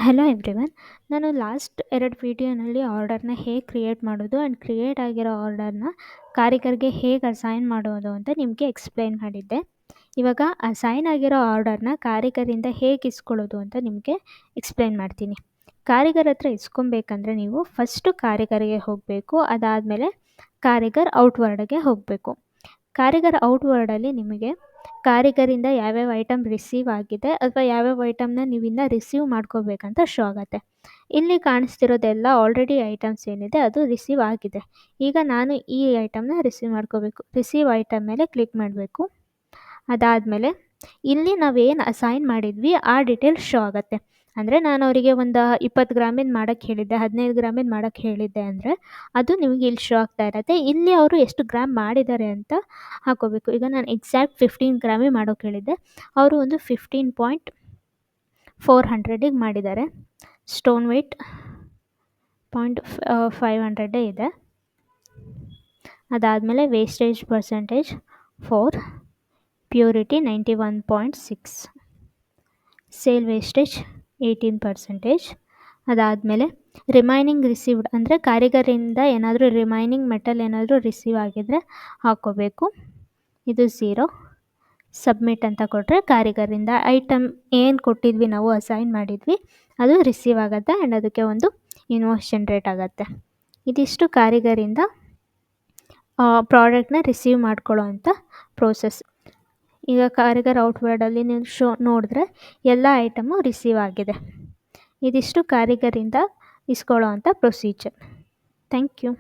Hello everyone. ನಾನು last 2 ವಿಡಿಯೋನಲ್ಲಿ ಆರ್ಡರ್‌ನ ಹೇಗೆ ಕ್ರಿಯೇಟ್ ಮಾಡೋದು ಆ್ಯಂಡ್ ಕ್ರಿಯೇಟ್ ಆಗಿರೋ ಆರ್ಡರ್‌ನ ಕಾರಿಗರ್‌ಗೆ ಹೇಗೆ ಅಸೈನ್ ಮಾಡೋದು ಅಂತ ನಿಮಗೆ ಎಕ್ಸ್‌ಪ್ಲೈನ್ ಮಾಡಿದ್ದೆ. ಇವಾಗ ಅಸೈನ್ ಆಗಿರೋ ಆರ್ಡರ್‌ನ ಕಾರಿಗರಿಂದ ಹೇಗೆ ಇಸ್ಕೊಳ್ಳೋದು ಅಂತ ನಿಮಗೆ ಎಕ್ಸ್‌ಪ್ಲೈನ್ ಮಾಡ್ತೀನಿ. ಕಾರಿಗರ್ ಹತ್ರ ಇಸ್ಕೊಬೇಕಂದ್ರೆ ನೀವು ಫಸ್ಟು ಕಾರಿಗರ್‌ಗೆ ಹೋಗಬೇಕು. ಅದಾದಮೇಲೆ ಕಾರಿಗರ್ ಔಟ್‌ವರ್ಡ್‌ಗೆ ಹೋಗಬೇಕು. ಕಾರಿಗರ್ ಔಟ್‌ವರ್ಡಲ್ಲಿ ನಿಮಗೆ ಕಾರಿಗರಿಂದ ಯಾವ್ಯಾವ ಐಟಮ್ ರಿಸೀವ್ ಆಗಿದೆ ಅಥವಾ ಯಾವ್ಯಾವ ಐಟಮ್‌ನ ನೀವಿನ್ನು ರಿಸೀವ್ ಮಾಡ್ಕೋಬೇಕಂತ ಶೋ ಆಗುತ್ತೆ. ಇಲ್ಲಿ ಕಾಣಿಸ್ತಿರೋದೆಲ್ಲ ಆಲ್ರೆಡಿ ಐಟಮ್ಸ್ ಏನಿದೆ ಅದು ರಿಸೀವ್ ಆಗಿದೆ. ಈಗ ನಾನು ಈ ಐಟಮ್‌ನ ರಿಸೀವ್ ಮಾಡ್ಕೋಬೇಕು. ರಿಸೀವ್ ಐಟಮ್ ಮೇಲೆ ಕ್ಲಿಕ್ ಮಾಡಬೇಕು. ಅದಾದಮೇಲೆ ಇಲ್ಲಿ ನಾವೇನು ಅಸೈನ್ ಮಾಡಿದ್ವಿ ಆ ಡೀಟೇಲ್ಸ್ ಶೋ ಆಗುತ್ತೆ. ಅಂದರೆ ನಾನು ಅವರಿಗೆ ಒಂದು 20 ಗ್ರಾಮಿಂದು ಮಾಡೋಕ್ಕೆ ಹೇಳಿದ್ದೆ, 15 ಗ್ರಾಮಿಂದು ಮಾಡೋಕ್ಕೆ ಹೇಳಿದ್ದೆ ಅಂದರೆ ಅದು ನಿಮಗೆ ಇಲ್ಲಿ ಶೋ ಆಗ್ತಾ ಇರುತ್ತೆ. ಇಲ್ಲಿ ಅವರು ಎಷ್ಟು ಗ್ರಾಮ್ ಮಾಡಿದ್ದಾರೆ ಅಂತ ಹಾಕ್ಕೋಬೇಕು. ಈಗ ನಾನು ಎಕ್ಸಾಕ್ಟ್ 15 ಗ್ರಾಮಿಗೆ ಮಾಡೋಕ್ಕೆ ಹೇಳಿದ್ದೆ. ಅವರು ಒಂದು 15.400ಗೆ ಮಾಡಿದ್ದಾರೆ. ಸ್ಟೋನ್ ವೆಯ್ಟ್ 0.500 ಇದೆ. ಅದಾದಮೇಲೆ wastage percentage 4, purity 91.6, sale wastage 18%. ಅದಾದಮೇಲೆ ರಿಮೈನಿಂಗ್ ರಿಸೀವ್ಡ್ ಅಂದರೆ ಕಾರಿಗರಿಂದ ಏನಾದರೂ ರಿಮೈನಿಂಗ್ ಮೆಟಲ್ ಏನಾದರೂ ರಿಸೀವ್ ಆಗಿದ್ದರೆ ಹಾಕ್ಕೋಬೇಕು. ಇದು 0. ಸಬ್ಮಿಟ್ ಅಂತ ಕೊಟ್ಟರೆ ಕಾರಿಗರಿಂದ ಐಟಮ್ ಏನು ಕೊಟ್ಟಿದ್ವಿ ನಾವು ಅಸೈನ್ ಮಾಡಿದ್ವಿ ಅದು ರಿಸೀವ್ ಆಗುತ್ತೆ ಆ್ಯಂಡ್ ಅದಕ್ಕೆ ಒಂದು ಇನ್ವಾಯ್ಸ್ ಜನ್ರೇಟ್ ಆಗುತ್ತೆ. ಇದಿಷ್ಟು ಕಾರಿಗರಿಂದ ಪ್ರಾಡಕ್ಟ್ನ ರಿಸೀವ್ ಮಾಡ್ಕೊಳ್ಳೋ ಅಂಥ ಪ್ರೋಸೆಸ್. ಈಗ ಕಾರಿಗರ್ ಔಟ್‌ವರ್ಡಲ್ಲಿ ನೀವು ನೋಡಿದ್ರೆ ಎಲ್ಲ ಐಟಮು ರಿಸೀವ್ ಆಗಿದೆ. ಇದಿಷ್ಟು ಕಾರಿಗರಿಂದ ಇಸ್ಕೊಳ್ಳೋ ಅಂಥ ಪ್ರೊಸೀಜರ್. Thank you.